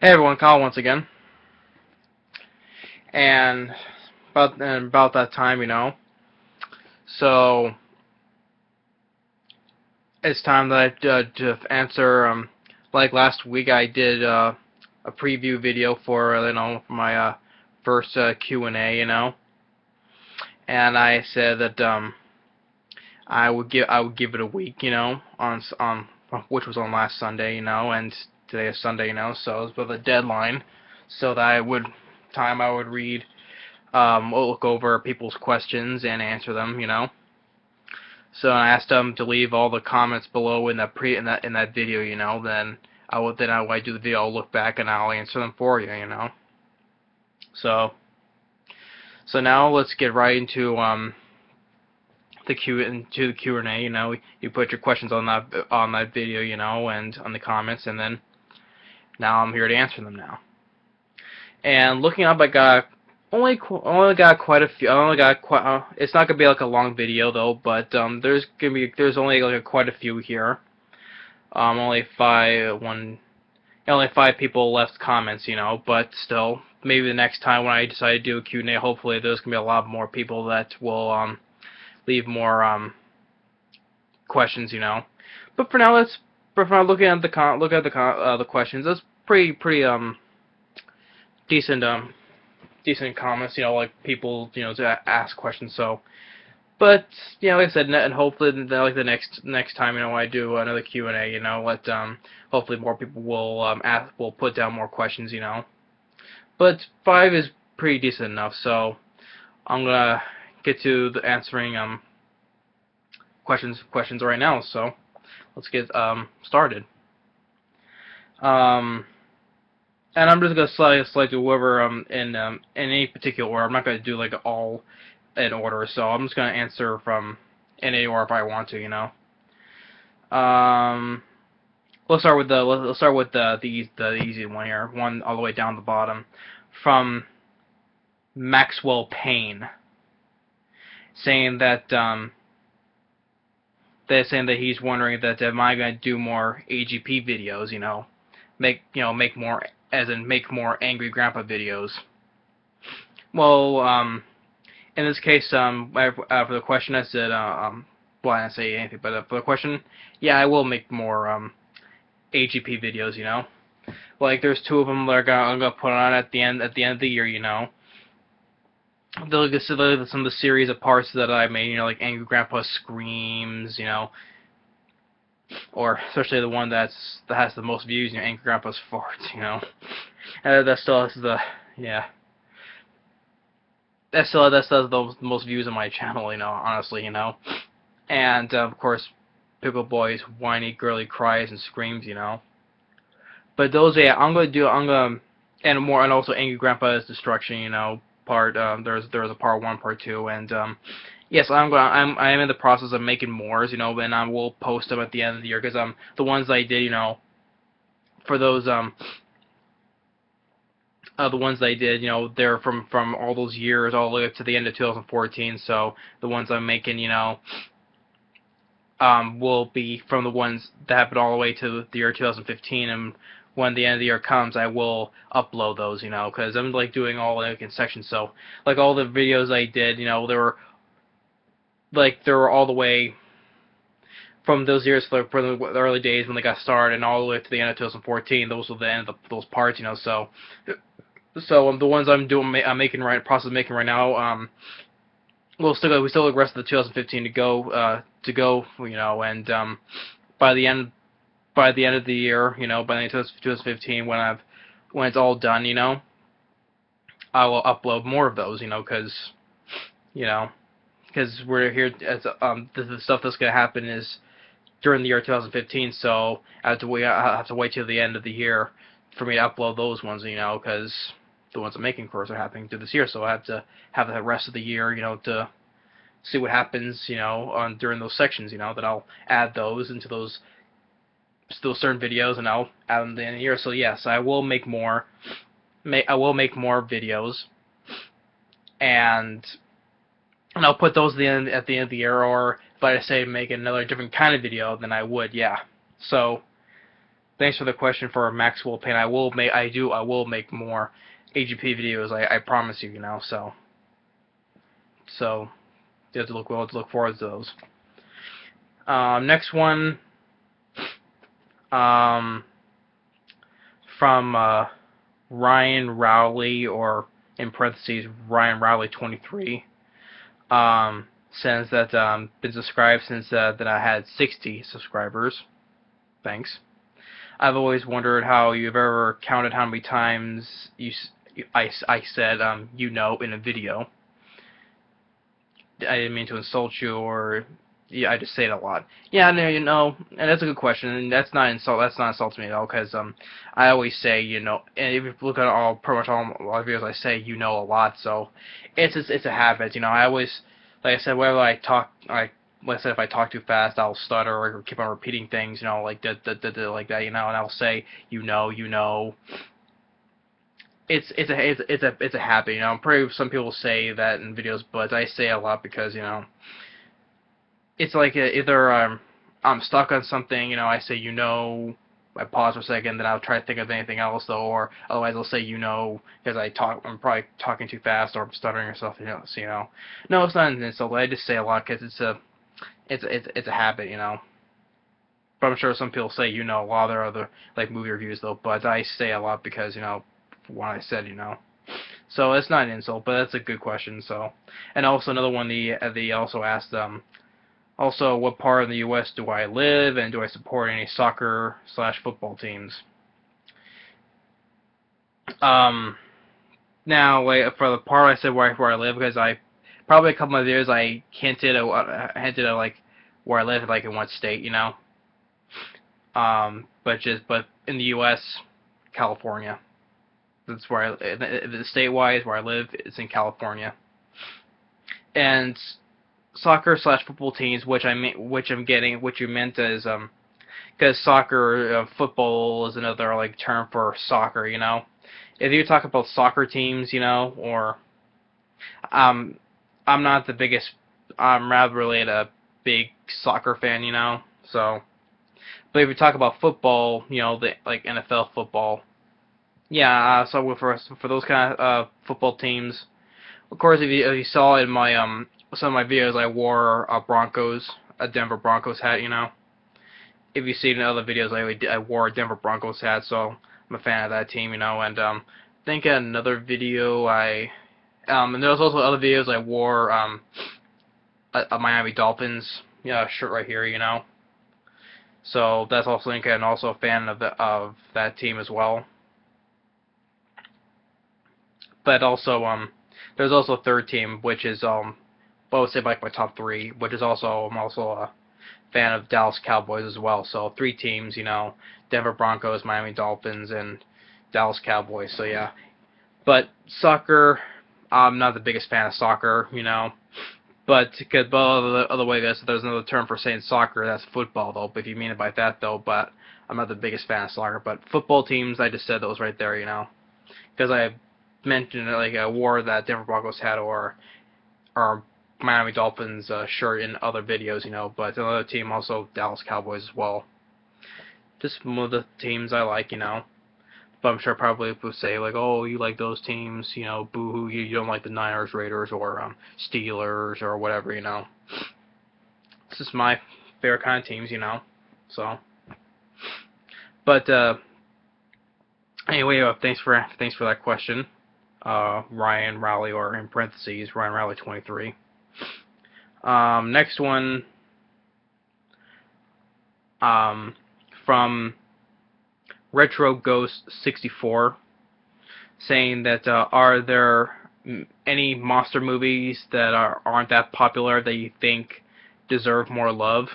Hey everyone, Kyle once again. And about that time, So it's time that I to answer. Like last week, I did a preview video for for my first Q&A, and I said that I would give it a week, on which was on last Sunday, and today is Sunday, so it was with a deadline, so that I would read. We'll look over people's questions and answer them, So I asked them to leave all the comments below in that video, Then when I do the video, I'll look back and I'll answer them for you, So now let's get right into the Q&A. You put your questions on that video, and on the comments, and then now I'm here to answer them now. And looking up, I got only got quite a few. I only got quite. It's not gonna be like a long video though, but there's only like quite a few here. Only five people left comments, but still, maybe the next time when I decide to do a Q&A, hopefully there's gonna be a lot more people that will leave more questions, But for now, looking at the questions. That's pretty decent decent comments, like people, to ask questions. So, but like I said, and hopefully, like the next time, I do another Q&A, let hopefully more people will put down more questions, But 5 is pretty decent enough, so I'm gonna get to the answering questions right now. So let's get started. And I'm just gonna select whoever in any particular order. I'm not gonna do like all in order, so I'm just gonna answer from in any order if I want to, Let's start with the easy one here, one all the way down the bottom, from Maxwell Payne, saying that they're saying that he's wondering that am I gonna do more AGP videos, make more, as in make more Angry Grandpa videos. Well, in this case, for the question, I said, well, I didn't say anything, but for the question, yeah, I will make more AGP videos. Like there's 2 of them that I'm gonna put on at the end of the year, They'll just some of the series of parts that I made, like Angry Grandpa Screams, or especially the one that has the most views, Angry Grandpa's Farts, and that still has that still has the most views on my channel, honestly, and of course, Pickle Boy's whiny girly cries and screams, But those, yeah, and more, and also Angry Grandpa's Destruction, part. There's a part 1, part 2, and yes, I am in the process of making more, and I will post them at the end of the year, because the ones I did, for those the ones I did, they're from all those years all the way up to the end of 2014. So the ones I'm making, will be from the ones that happened all the way to the year 2015, and when the end of the year comes, I will upload those, because I'm like doing all like in sections. So like all the videos I did, they were all the way from those years, from the early days when they got started, and all the way to the end of 2014. Those were the end of those parts, So the ones I'm making process of making right now, we still have the rest of the 2015 to go, and by the end of the year, by the end of 2015, when it's all done, I will upload more of those, because we're here as the stuff that's gonna happen is during the year 2015, so I have to wait till the end of the year for me to upload those ones, because the ones I'm making, of course, are happening through this year, so I have to have the rest of the year, to see what happens, during those sections, that I'll add those into those certain videos, and I'll add them at the end of the year. So yes, I will make more. I will make more videos, and I'll put those at the end of the year, or if I say make another different kind of video, then I would, yeah. So thanks for the question for Maxwell Payne. I will make more AGP videos. I promise you. So we'll have to look forward to those. Next one, from Ryan Rowley, or in parentheses Ryan Rowley 23. Says that been subscribed since that I had 60 subscribers. Thanks. I've always wondered how you've ever counted how many times I said in a video. I didn't mean to insult you, or yeah, I just say it a lot. Yeah, no, and that's a good question, and that's not insulting me at all, because I always say, and if you look at pretty much all the videos I say, a lot, so it's a habit, I always, like I said, whenever I talk, like I said, if I talk too fast, I'll stutter or keep on repeating things, like like that, and I'll say, It's a habit, I'm pretty. Some people say that in videos, but I say it a lot because it's like either I'm stuck on something, I say I pause for a second, then I'll try to think of anything else though, or otherwise I'll say because I'm probably talking too fast or I'm stuttering or something, so no, it's not an insult. I just say a lot because it's a habit, But I'm sure some people say a lot of their other like movie reviews though, but I say a lot because what I said, So it's not an insult, but that's a good question. So, and also another one, they also asked, also, what part of the U.S. do I live, and do I support any soccer/football teams? Now, like, for the part I said where I live, because I probably a couple of videos I hinted at like where I live, like in what state, But in the U.S., California. That's where the state-wise where I live. It's in California. And soccer/football teams, which you meant as because soccer, football is another like term for soccer. If you talk about soccer teams, or I'm not the biggest. I'm rather really a big soccer fan, So, but if you talk about football, like NFL football, yeah. So for those kind of football teams, of course, if you saw in my some of my videos, I wore a Denver Broncos hat, If you see in other videos, I wore a Denver Broncos hat, so I'm a fan of that team, And I think in another video and there was also other videos I wore a Miami Dolphins shirt right here, So that's also and also a fan of that team as well. But also there's also a third team, which is I would say like my top three, which is I'm also a fan of Dallas Cowboys as well. So 3 teams, Denver Broncos, Miami Dolphins, and Dallas Cowboys. So yeah, but soccer, I'm not the biggest fan of soccer, But because other way, there's another term for saying soccer. That's football though. But if you mean it by that though, but I'm not the biggest fan of soccer. But football teams, I just said those right there, Because I mentioned like I wore that Denver Broncos hat or Miami Dolphins shirt in other videos, But another team also Dallas Cowboys as well. Just one of the teams I like, But I'm sure probably people say like, oh, you like those teams, boo-hoo, you don't like the Niners, Raiders, or Steelers or whatever, This is my favorite kind of teams, So, but anyway, thanks for that question. Ryan Rowley, or in parentheses, Ryan Rowley 23. Next one, from Retro Ghost 64, saying that are there any monster movies that aren't that popular that you think deserve more love?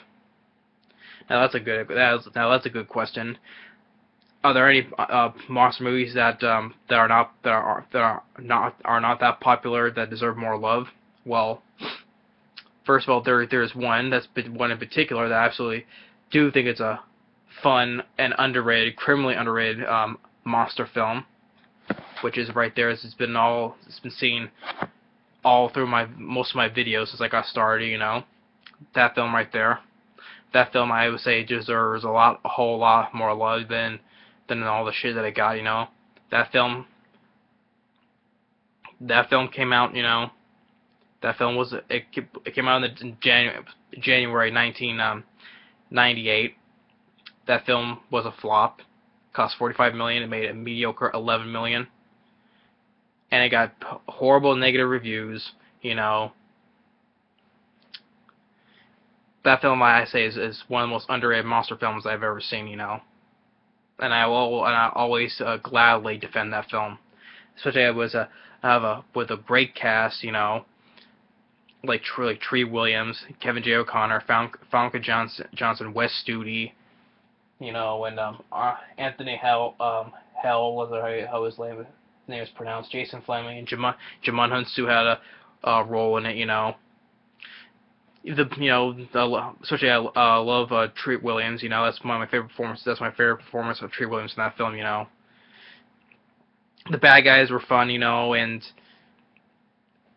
Now that's a good question. Are there any monster movies that are not that popular that deserve more love? Well, first of all, there's one in particular that I absolutely do think it's a fun and criminally underrated monster film, which is right there. It's been seen all through most of my videos since I got started. That film right there. that film I would say deserves a whole lot more love than all the shit that it got. That film that film came out. That film it came out in January 1998. That film was a flop. Cost 45 million. It made a mediocre 11 million, and it got horrible negative reviews. That film I say is one of the most underrated monster films I've ever seen. And I always gladly defend that film, especially with a great cast. Like Tree Williams, Kevin J. O'Connor, Famke Johnson, Wes Studi, and Anthony Hell was how his name is pronounced, Jason Fleming, and Jamon Hunsu had a role in it. Especially I love Tree Williams. That's one of my favorite performances. That's my favorite performance of Tree Williams in that film. The bad guys were fun.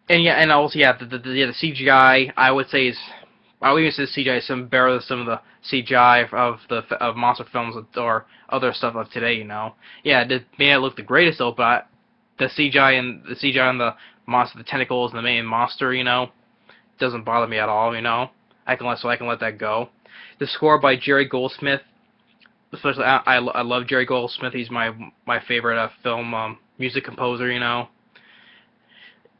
And also the CGI I would say I would even say the CGI is some better than some of the CGI of monster films or other stuff of today. It may not look the greatest though, but the CGI and the monster, the tentacles and the main monster, doesn't bother me at all. I can let that go. The score by Jerry Goldsmith, especially I love Jerry Goldsmith. He's my favorite film music composer.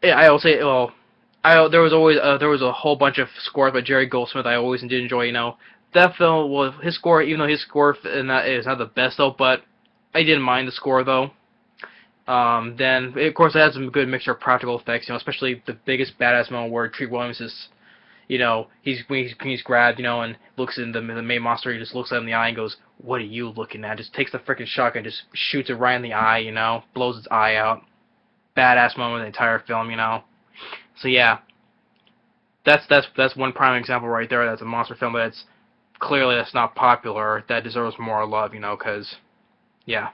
I will say, there was a whole bunch of scores by Jerry Goldsmith I always did enjoy. That film was his score, even though his score in that is not the best though, but I didn't mind the score though. Then of course it has some good mixture of practical effects, especially the biggest badass moment where Tree Williams is, he's grabbed, and looks in the main monster. He just looks at him in the eye and goes, "What are you looking at?" Just takes the freaking shotgun, just shoots it right in the eye, blows its eye out. Badass moment in the entire film. So yeah, that's one prime example right there. That's a monster film that's not popular, that deserves more love. Because yeah,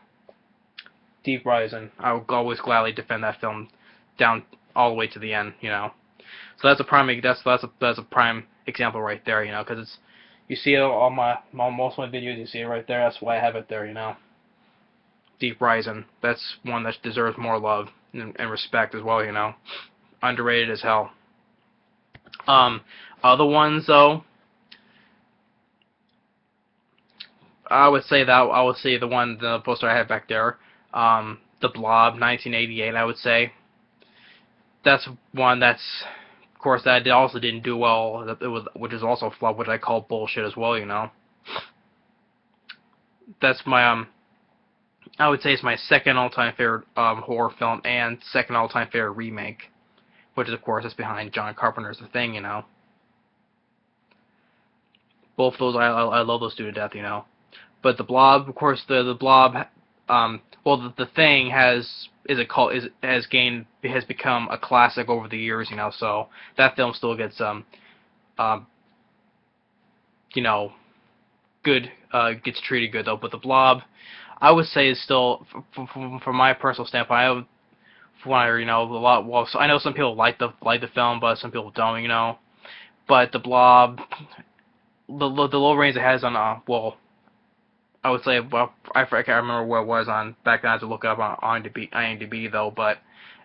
Deep Rising, I would always gladly defend that film down all the way to the end. So that's a prime example right there. Because it's, you see it on most of my videos, you see it right there. That's why I have it there. Deep Rising, that's one that deserves more love and respect as well. Underrated as hell. Other ones though, I would say the poster I have back there, The Blob, 1988. I would say that's one that's, of course, that also didn't do well. Which is also a flop, which I call bullshit as well. That's my I would say it's my second all-time favorite horror film and second all-time favorite remake, which is of course is behind John Carpenter's The Thing. Both those I love those two to death. But The Blob, of course, the Blob, the Thing has become a classic over the years. So that film still gets gets treated good though. But The Blob, I would say, is still, from my personal standpoint, I know some people like the film, but some people don't. But The Blob, the low ratings it has on I would say, I can't remember what it was on back then. I had to look it up on IMDb though, but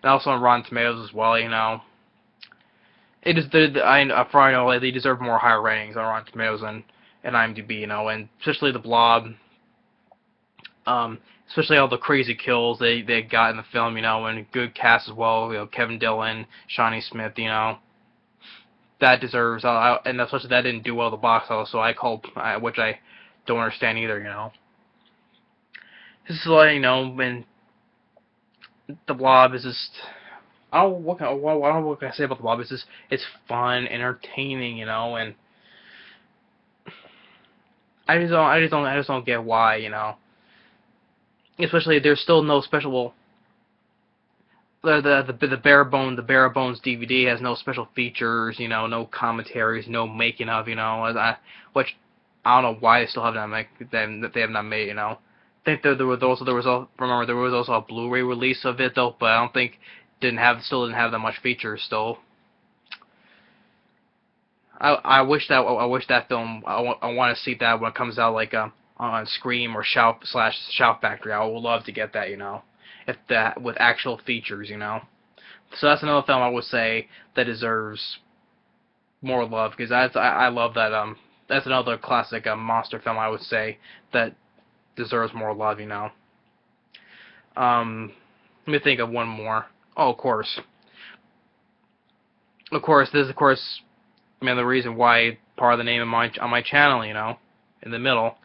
and also on Rotten Tomatoes as well. It is I probably know they deserve more higher ratings on Rotten Tomatoes and IMDb. And especially The Blob. Especially all the crazy kills they got in the film, and good cast as well. Kevin Dillon, Shawnee Smith, that deserves. And especially that didn't do well at the box office, so which I don't understand either. This is like, when The Blob is just, I don't know what can I say about The Blob. It's fun, entertaining, and I just don't get why, Especially there's still no special. The bare bones DVD has no special features, no commentaries, no making of, which I don't know why they still have not that they have not made, I think there was also a Blu-ray release of it though, but I don't think still didn't have that much features still. I wish that film. I want to see that when it comes out, like on Scream or Shout Factory. I would love to get that, if that with actual features, So that's another film I would say that deserves more love, because I love that. That's another classic monster film, I would say, that deserves more love. Let me think of one more. Oh, of course. This is, of course, the reason why part of the name of my channel, in the middle.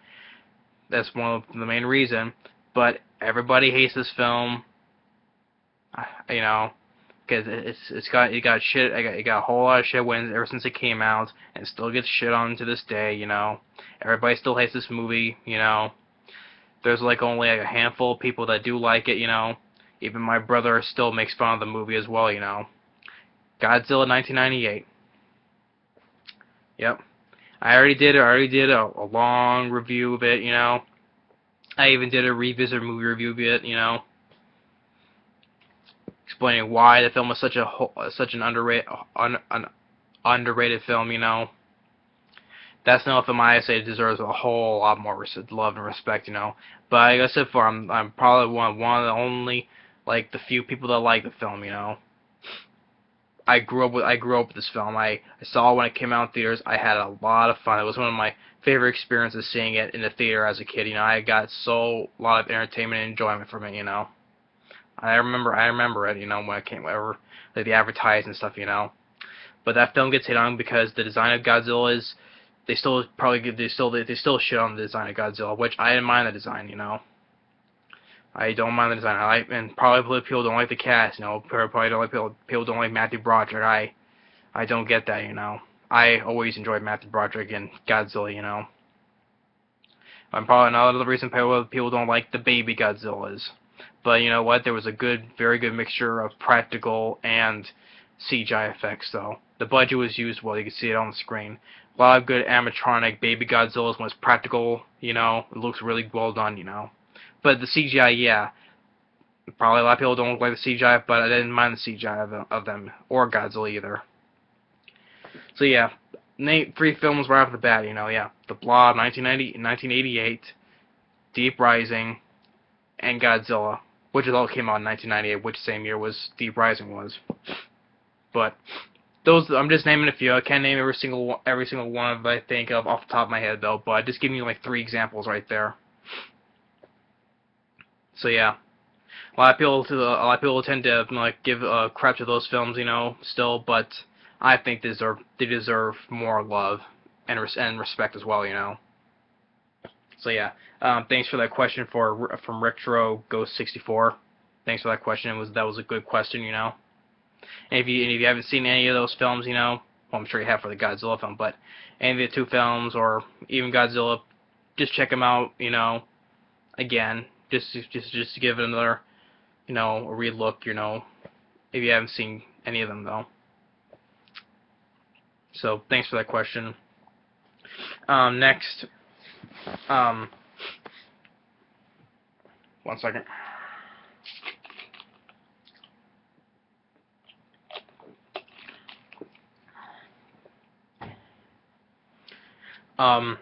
That's one of the main reason. But everybody hates this film, you know, because it got shit. It got a whole lot of shit ever since it came out, and it still gets shit on to this day. Everybody still hates this movie. There's like only like a handful of people that do like it. Even my brother still makes fun of the movie as well. Godzilla 1998. Yep. I already did a long review of it. I even did a revisit movie review of it. Explaining why the film was such an underrated film. That's another film I say deserves a whole lot more love and respect. But like I said before, I'm probably one of the only, like, the few people that like the film. I grew up with this film. I saw it when it came out in theaters. I had a lot of fun. It was one of my favorite experiences seeing it in the theater as a kid. I got a lot of entertainment and enjoyment from it. I remember it. When it came, whenever like the advertising and stuff. But that film gets hit on because the design of Godzilla is. They still shit on the design of Godzilla, which I didn't mind the design. I don't mind the design. And probably people don't like the cast. Probably don't like people don't like Matthew Broderick. I don't get that. I always enjoyed Matthew Broderick in Godzilla. I'm probably another reason people don't like the baby Godzillas. But you know what? There was a very good mixture of practical and CGI effects, though. The budget was used well. You can see it on the screen. A lot of good animatronic baby Godzillas when it's practical. It looks really well done. But the CGI, yeah. Probably a lot of people don't like the CGI, but I didn't mind the CGI of them, or Godzilla either. So yeah, name 3 films right off the bat, yeah. The Blob, 1988, Deep Rising, and Godzilla, which all came out in 1998, which same year was Deep Rising was. But those, I'm just naming a few. I can't name every single one of I think of off the top of my head though, but I'm just giving you like 3 examples right there. So yeah, a lot of people tend to like give crap to those films, still, but I think they deserve more love and respect as well. So yeah, thanks for that question from Retro Ghost 64. Thanks for that question. That was a good question. And if you haven't seen any of those films, well, I'm sure you have for the Godzilla film, but any of the 2 films or even Godzilla, just check them out. Again, just to give it another, a re-look. If you haven't seen any of them though. So thanks for that question. Next, 1 second. From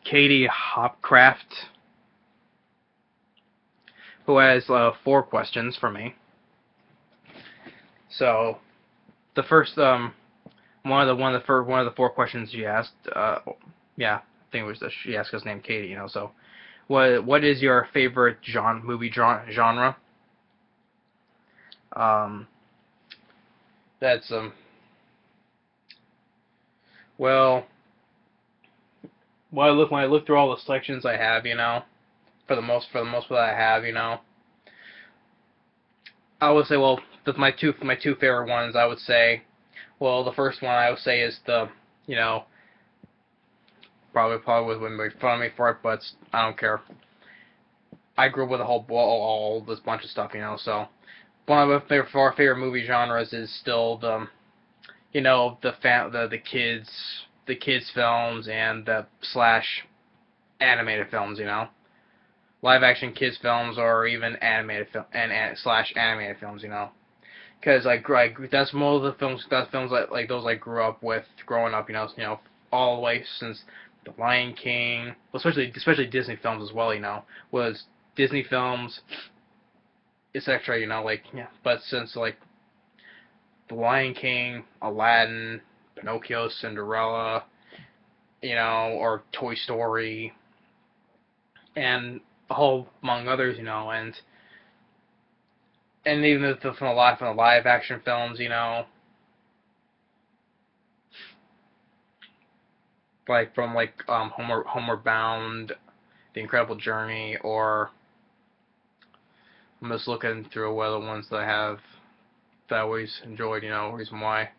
Katie Hopcraft, who has 4 questions for me. So the first one of the 4 questions she asked, yeah, I think it was she asked us named Katie. So what is your favorite movie genre? That's well, when I look through all the selections I have, for the most part I have, I would say, well, my two favorite ones, I would say, well, the first one I would say is the, probably would make fun of me for it, but I don't care. I grew up with all this bunch of stuff, so one of my favorite movie genres is still the, the kids films and the slash animated films, live action kids films or even animated slash animated films, Because that's most of the films, like those I grew up with growing up. All the way since The Lion King, well, especially Disney films as well. Was Disney films, etc. Yeah. But since like The Lion King, Aladdin, Pinocchio, Cinderella, or Toy Story, and a whole among others, and even from the live action films, like from Homeward Bound, The Incredible Journey, or I'm just looking through what other ones that I have that I always enjoyed, reason why.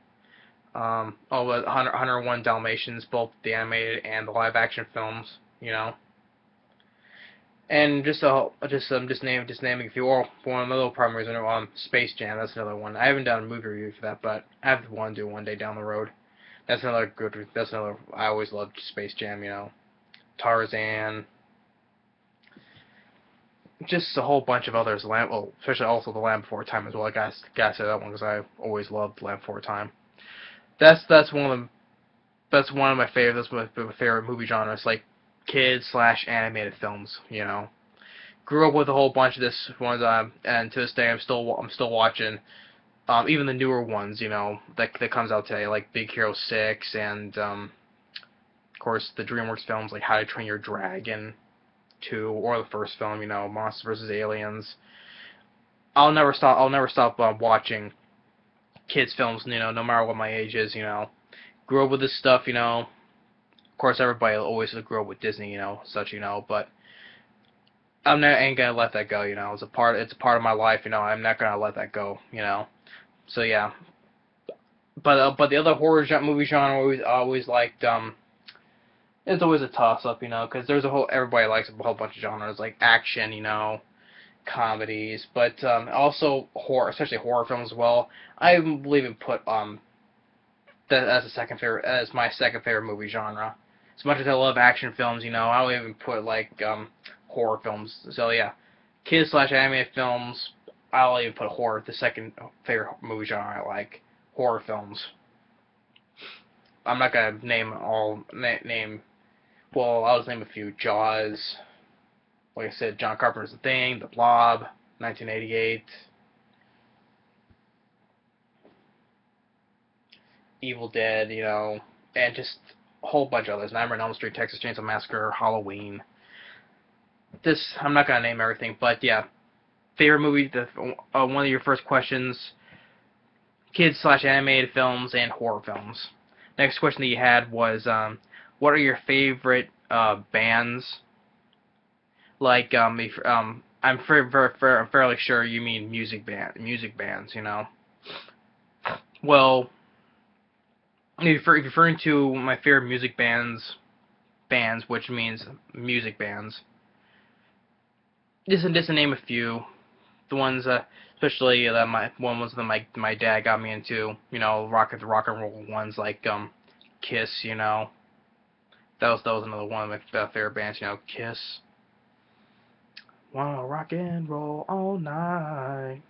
But 101 Dalmatians, both the animated and the live action films, And just naming a few. Or one of the little primary reason, Space Jam. That's another one. I haven't done a movie review for that, but I have one to do one day down the road. That's another good. That's another. I always loved Space Jam. Tarzan. Just a whole bunch of others. Especially also The Land Before Time as well. I gotta say that one because I always loved Land Before Time. That's one of them. That's one of my favorite. That's my favorite movie genres, like kids/animated films. Grew up with a whole bunch of this ones, and to this day I'm still watching. Even the newer ones, that comes out today, like Big Hero 6, and of course the DreamWorks films like How to Train Your Dragon 2, or the first film, Monsters vs. Aliens. I'll never stop watching kids films, no matter what my age is. Grew up with this stuff, Of course, everybody always grew up with Disney, such, but ain't gonna let that go, It's a part of my life, I'm not gonna let that go, So yeah, but the other movie genre always liked. It's always a toss up, because there's everybody likes a whole bunch of genres like action, comedies, but also horror, especially horror films as well. I believe in put that as my second favorite movie genre. As much as I love action films, I would even put like horror films. So yeah, kids/animated films. I'll even put horror the second favorite movie genre I like. Horror films. I'm not gonna name name. Well, I'll just name a few. Jaws. Like I said, John Carpenter's The Thing, The Blob, 1988. Evil Dead, and just a whole bunch of others. Nightmare on Elm Street, Texas Chainsaw Massacre, Halloween. I'm not gonna name everything, but yeah, favorite movie. One of your first questions: kids/animated films and horror films. Next question that you had was, what are your favorite bands? Like, I'm fairly sure you mean music bands. Well, if you're referring to my favorite music bands, which means music bands, just to name a few, the ones, especially that my dad got me into, rock and roll ones like Kiss, that was another one of my favorite bands, Kiss. Wanna rock and roll all night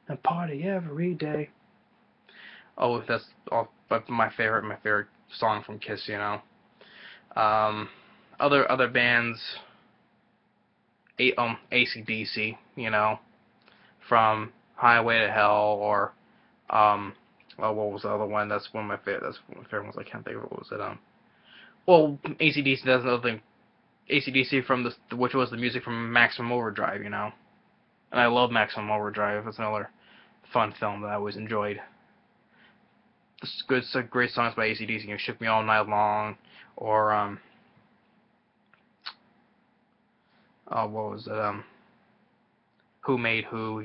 and party every day. Oh, that's but my favorite song from Kiss, Other bands, AC/DC, from Highway to Hell, or what was the other one? That's one of my favorite. That's one of my favorite ones. I can't think of what was it. Well, AC/DC does another thing. AC/DC which was the music from Maximum Overdrive, and I love Maximum Overdrive. That's another fun film that I always enjoyed. Some great songs by AC/DC. Shook Me All Night Long, or what was it? Who Made Who?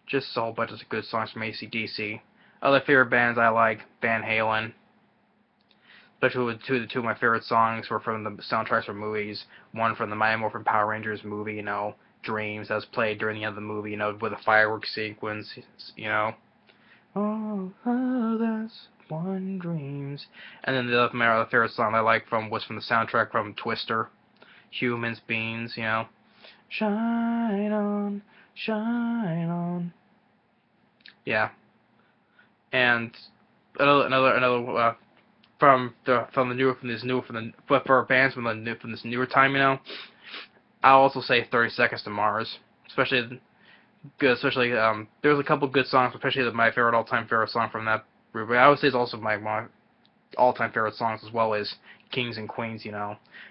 Just a whole bunch of good songs from AC/DC. Other favorite bands I like: Van Halen. Especially with two of my favorite songs were from the soundtracks from movies. One from the Mighty Morphin Power Rangers movie, Dreams, that was played during the end of the movie, with a fireworks sequence, Oh, that's one dreams. And then my other favorite song I like was from the soundtrack from Twister, Humans, Beings, Shine on, shine on. Yeah, and another but for bands from this newer time, I'll also say 30 Seconds to Mars, especially good, especially there's a couple good songs, especially my favorite all-time favorite song from that group. I would say it's also my all-time favorite songs as well as Kings and Queens.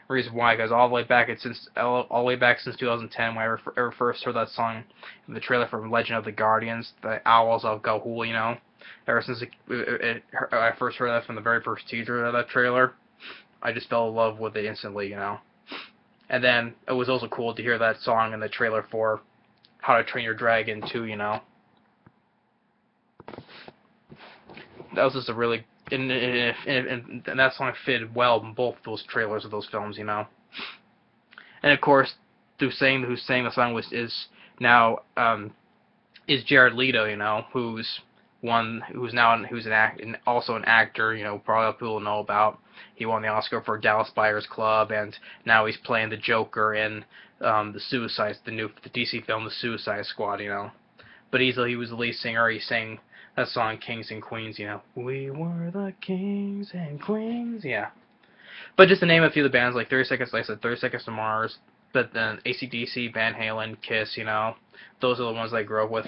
Reason why, because all the way back since 2010, when I ever first heard that song in the trailer for Legend of the Guardians, the Owls of Ga'Hoole. Ever since I first heard that from the very first teaser of that trailer, I just fell in love with it instantly. And then it was also cool to hear that song in the trailer for How to Train Your Dragon 2. That was just a really and that song fitted well in both those trailers of those films. And of course, who sang the song is Jared Leto. Also an actor. Probably people know about. He won the Oscar for Dallas Buyers Club, and now he's playing the Joker in the DC film, The Suicide Squad. But he was the lead singer. He sang that song Kings and Queens. We were the kings and queens. Yeah. But just to name a few of the bands, like 30 Seconds, like I said, 30 Seconds to Mars, but then AC/DC, Van Halen, Kiss. Those are the ones I grew up with,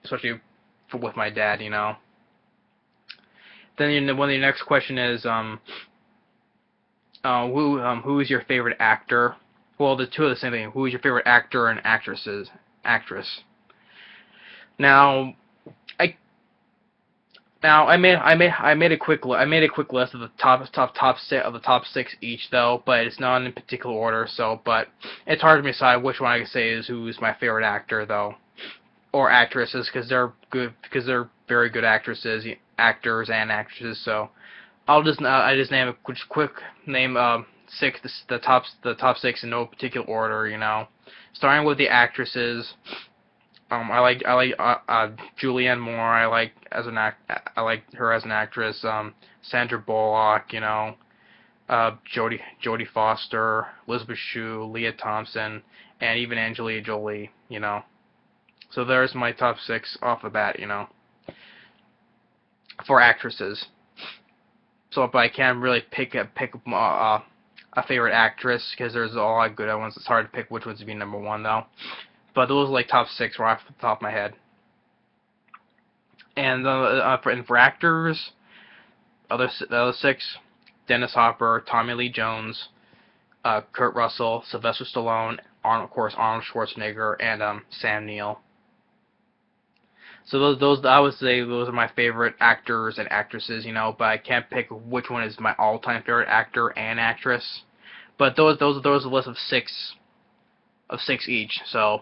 especially with my dad. Then one of the next question is who is your favorite actor? Well, the two are the same thing. Who is your favorite actor and actress? Now, I made a quick list of the top six each though, but it's not in particular order. But it's hard to decide which one I can say is who's my favorite actor though, or actresses, because they're very good actors and actresses. So I just name a quick name the top six in no particular order. Starting with the actresses. I like Julianne Moore. I like her as an actress. Sandra Bullock, Jodie Foster, Elizabeth Shue, Leah Thompson, and even Angelina Jolie. So there's my top six off the bat. For actresses. So if I can't really pick a favorite actress, because there's a lot of good ones, it's hard to pick which ones to be number one though. But those are like top six right off the top of my head. And for actors, the other six: Dennis Hopper, Tommy Lee Jones, Kurt Russell, Sylvester Stallone, Arnold Schwarzenegger, and Sam Neill. So those I would say those are my favorite actors and actresses. But I can't pick which one is my all-time favorite actor and actress. But those are a list of six each. So.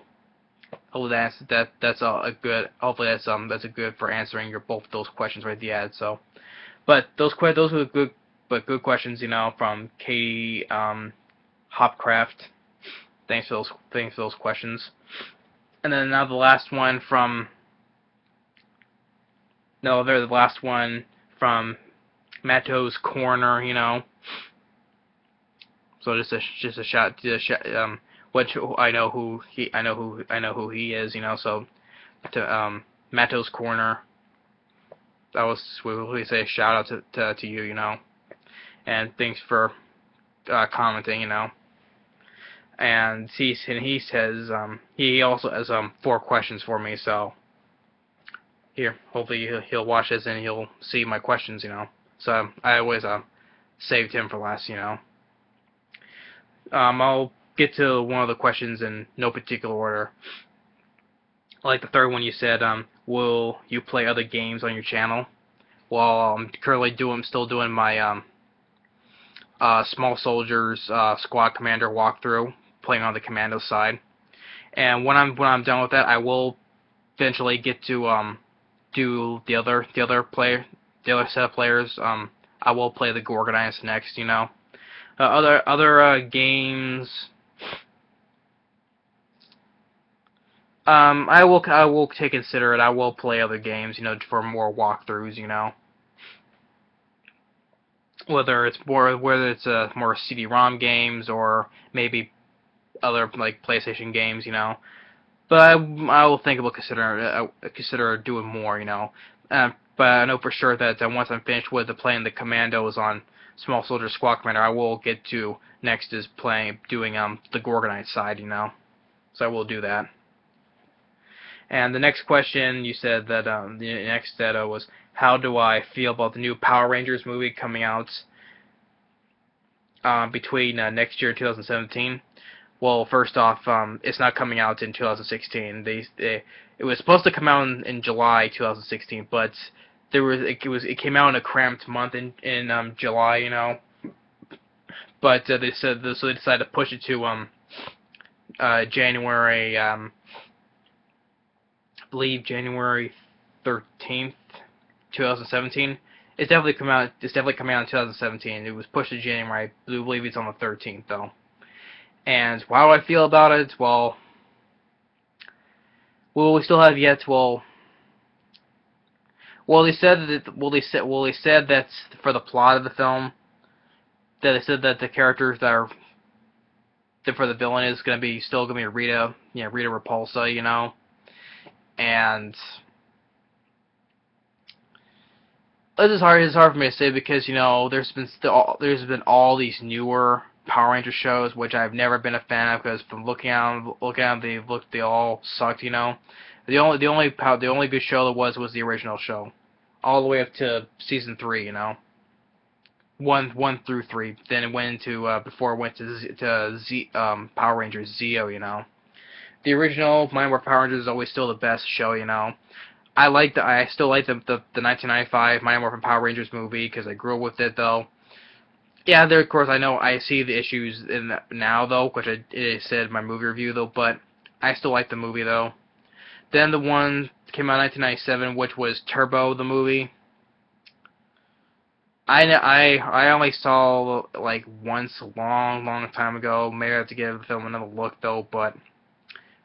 Hopefully that's a good. Hopefully that's a good for answering both those questions right at the end. So, but those were good questions. From Katie Hopcraft. Thanks for those questions. And then now the last one from. No, they're the last one from Matto's Corner. So just a shout. Which I know who he is. So to Matto's Corner. That was we say a shout out to you. And thanks for commenting. And he says he also has 4 questions for me. So here, hopefully he'll watch this and he'll see my questions. So I always saved him for last. I'll get to one of the questions in no particular order. Like the third one, you said, will you play other games on your channel? Well, I'm still doing my Small Soldiers Squad Commander walkthrough, playing on the Commando side. And when I'm done with that, I will eventually get to do the other set of players. I will play the Gorgonites next. Other games. I will consider it. I will play other games, for more walkthroughs, Whether it's more CD-ROM games or maybe other like PlayStation games, but I will think about consider doing more, you know. But I know for sure that once I'm finished with playing the commandos on Small Soldier Squad Commander, I will get to next is doing the Gorgonite side, you know. So I will do that. And the next question you said that the next that was how do I feel about the new Power Rangers movie coming out between next year and 2017? Well, first off, it's not coming out in 2016. It was supposed to come out in July 2016, but it came out in a cramped month in July, you know. But they said so they decided to push it to January, I believe January 13th, 2017. It's definitely come out. It's definitely coming out in 2017. It was pushed to January. I believe it's on the 13th though. And how do I feel about it? Well, we still have yet. They said that. They said that for the plot of the film, that they said that the characters that for the villain is still gonna be Rita, Rita Repulsa, you know, and this is hard. It's hard for me to say because there's been all these newer Power Ranger shows which I've never been a fan of because from looking at them, they all sucked, you know. The only good show there was the original show, all the way up to season 3, you know. One through 3. Then it went into before it went to Power Rangers Zeo, you know. The original Mighty Morphin Power Rangers is always still the best show, you know. I still like the 1995 Mighty Morphin Power Rangers movie because I grew up with it though. Yeah, there of course I see the issues in now though, which it said in my movie review though, but I still like the movie though. Then the one came out in 1997, which was Turbo the movie. I only saw like once a long time ago. Maybe I have to give the film another look though, but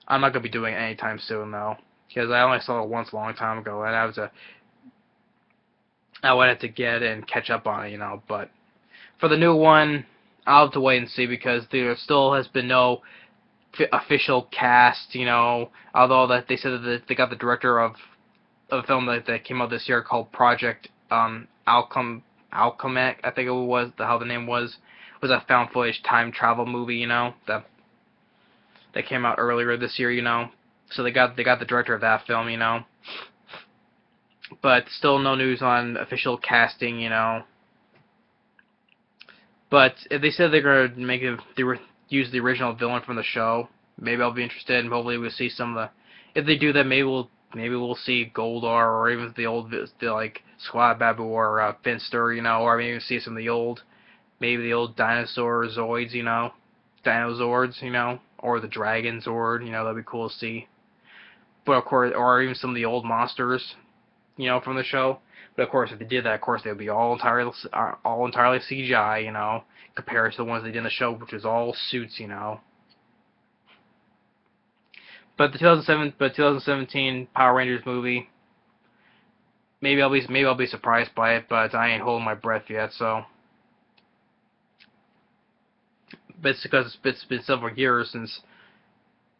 I'm not gonna be doing it anytime soon though, because I only saw it once a long time ago, and I would have to get it and catch up on it, you know. But for the new one, I'll have to wait and see because there still has been no official cast, you know. Although that they said that they got the director of a film that came out this year called Project Alchemac, I think it was how the name was a found footage time travel movie, you know, that came out earlier this year, you know. So they got the director of that film, you know. But still no news on official casting, you know. But if they said they're gonna use the original villain from the show, maybe I'll be interested, and hopefully we'll see some of the. If they do that, maybe we'll see Goldar or even like Squad Babu or Finster, you know, or maybe see some of the old dinosaur Zoids, you know, Dinozords, you know, or the Dragon Zord, you know, that'd be cool to see. But of course, or even some of the old monsters, you know, from the show. But of course, if they did that, of course, they would be all entirely CGI, you know, compared to the ones they did in the show, which was all suits, you know. But the 2017 Power Rangers movie, maybe I'll be surprised by it, but I ain't holding my breath yet. So, but it's because it's been several years since.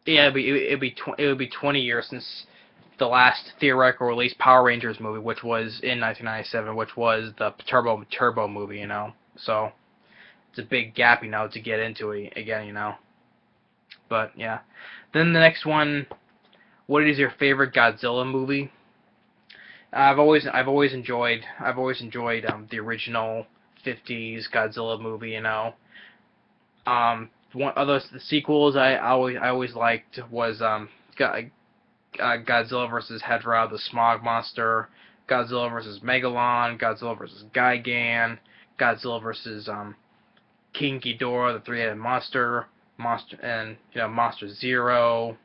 Yeah, it would be 20 years since the last theoretical release Power Rangers movie, which was in 1997, which was the Turbo movie, you know. So it's a big gap, you know, to get into it again, you know. But yeah, then the next one, what is your favorite Godzilla movie? I've always enjoyed the original 50s Godzilla movie, you know. One of the sequels I always liked was Godzilla vs. Hedorah, the Smog Monster, Godzilla vs. Megalon, Godzilla vs. Gigan, Godzilla vs. King Ghidorah, the three-headed monster, and Monster Zero.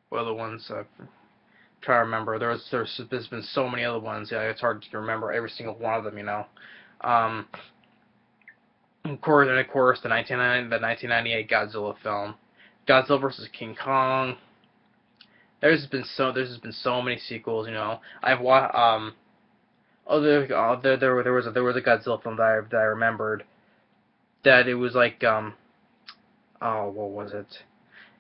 What other ones? Try to remember. There's been so many other ones. Yeah, it's hard to remember every single one of them. You know. Of course, the 1998 Godzilla film, Godzilla vs. King Kong. There's been so many sequels. You know, I've watched. There was a Godzilla film that I remembered that it was like oh, what was it?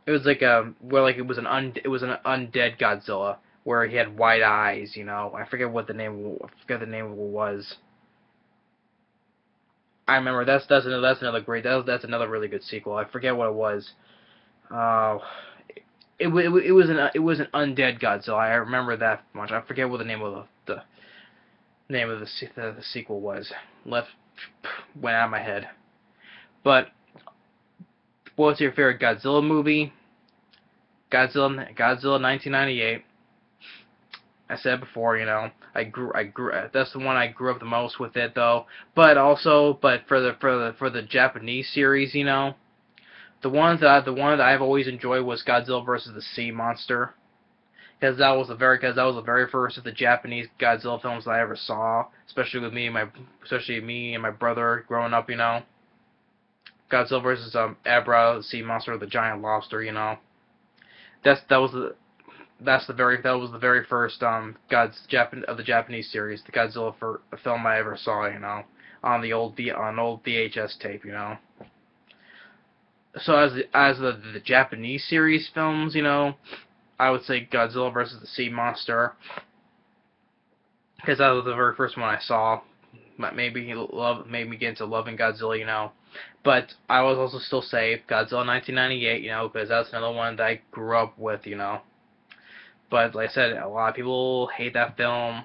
It was like where like it was an undead Godzilla where he had white eyes. I forget what the name. I forget the name of it was. I remember that's another great that's another really good sequel. I forget what it was. Uh, it was an undead Godzilla. I remember that much. I forget what the name of the name of the sequel was. Left went out of my head. But what's your favorite Godzilla movie? Godzilla 1998. I said before, I grew. That's the one I grew up the most with it, though. But for the Japanese series, the one that I've always enjoyed was Godzilla versus the Sea Monster, because that was the very first of the Japanese Godzilla films that I ever saw, especially me and my brother growing up, Godzilla versus Abra, the Sea Monster, the Giant Lobster. That was the that was the very first of the Japanese series, the Godzilla film I ever saw, on the old VHS tape, So as the Japanese series films, I would say Godzilla versus the Sea Monster, because that was the very first one I saw. Made me get into loving Godzilla, But I would also still say Godzilla 1998, because that's another one that I grew up with, But like I said, a lot of people hate that film.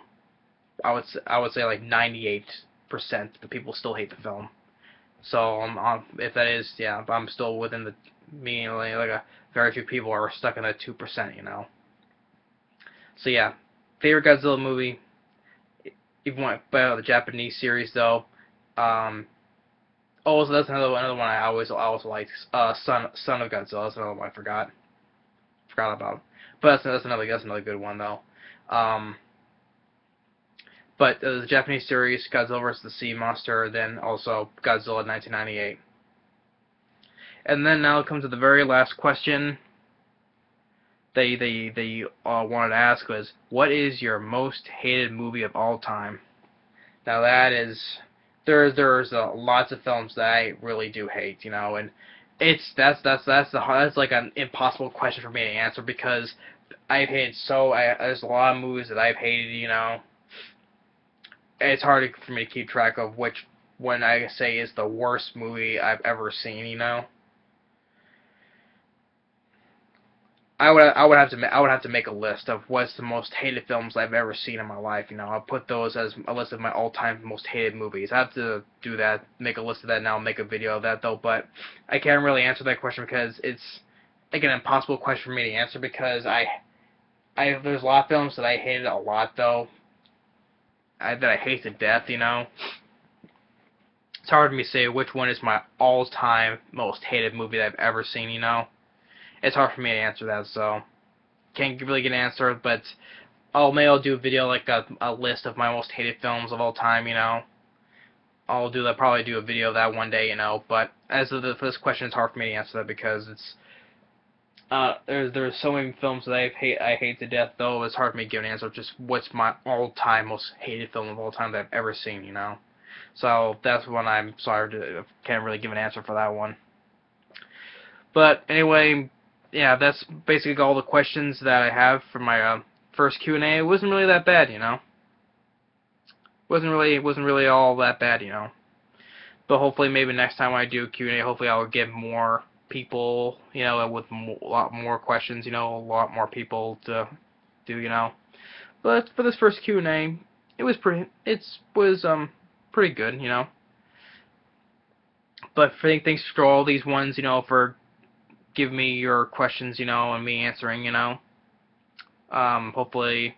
I would say like 98% of the people still hate the film. So if that is, yeah, I'm still within the me like a very few people are stuck in that 2%, So yeah, favorite Godzilla movie. Even by the Japanese series though. Oh, so that's another one I also liked. Son of Godzilla. That's another one I forgot about. But that's another good one though. But the Japanese series, Godzilla vs. the Sea Monster, then also Godzilla 1998. And then now it comes to the very last question they wanted to ask was, what is your most hated movie of all time? Now that is, there's lots of films that I really do hate, and that's like an impossible question for me to answer, because there's a lot of movies that I've hated, It's hard for me to keep track of which one I say is the worst movie I've ever seen, I would have to make a list of what's the most hated films I've ever seen in my life. I'll put those as a list of my all-time most hated movies. I have to do that, make a list of that now, make a video of that though. But I can't really answer that question because it's like an impossible question for me to answer, because there's a lot of films that I hated a lot though. That I hate to death. It's hard for me to say which one is my all-time most hated movie that I've ever seen. It's hard for me to answer that, so can't really get an answer, but maybe I'll do a video like a list of my most hated films of all time, probably do a video of that one day, but for this question, it's hard for me to answer that, because it's there's so many films that I hate to death, though it's hard for me to give an answer of just what's my all-time most hated film of all time that I've ever seen, So that's one I'm sorry can't really give an answer for that one. But anyway, yeah, that's basically all the questions that I have for my first Q&A. It wasn't really that bad, Wasn't really all that bad, But hopefully, maybe next time I do a Q&A, hopefully I'll get more people, with a lot more questions, a lot more people to do, But for this first Q&A, it was pretty good, But thanks for all these ones, for give me your questions, and me answering, Hopefully,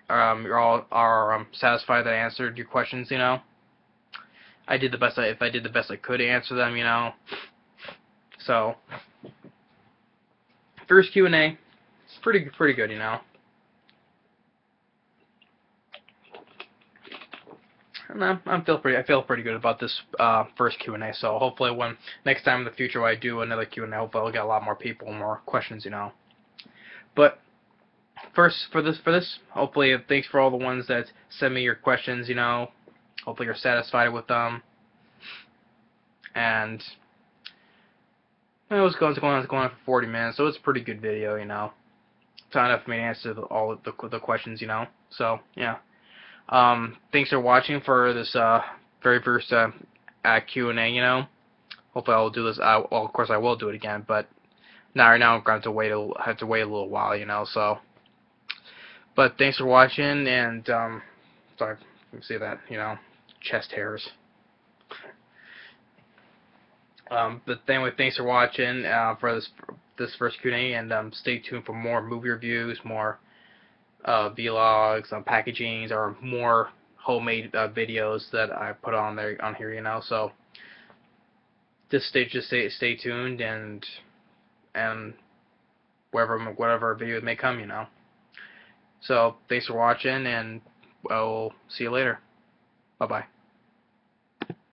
you're all are satisfied that I answered your questions, I did the best if I did the best I could to answer them, So, first Q&A, it's pretty good, And I feel pretty good about this first Q&A. So hopefully, when next time in the future when I do another Q&A, hopefully I'll get a lot more people, more questions, But first for this, hopefully, thanks for all the ones that send me your questions, Hopefully you're satisfied with them. and it was going on for 40 minutes, so it's a pretty good video, you know. It's not enough for me to answer all of the questions, you know. So yeah. Thanks for watching for this very first Q&A, you know. Hopefully I will do this. Well, of course I will do it again, but not right now. I'm going to have to wait a little while, you know. So, but thanks for watching, and sorry, let me see that, you know, chest hairs. But anyway, thanks for watching for this first Q&A, and stay tuned for more movie reviews, more vlogs, packagings, or more homemade videos that I put on here, you know. So just stay tuned, and whatever video may come, you know. So thanks for watching, and I'll see you later. Bye bye.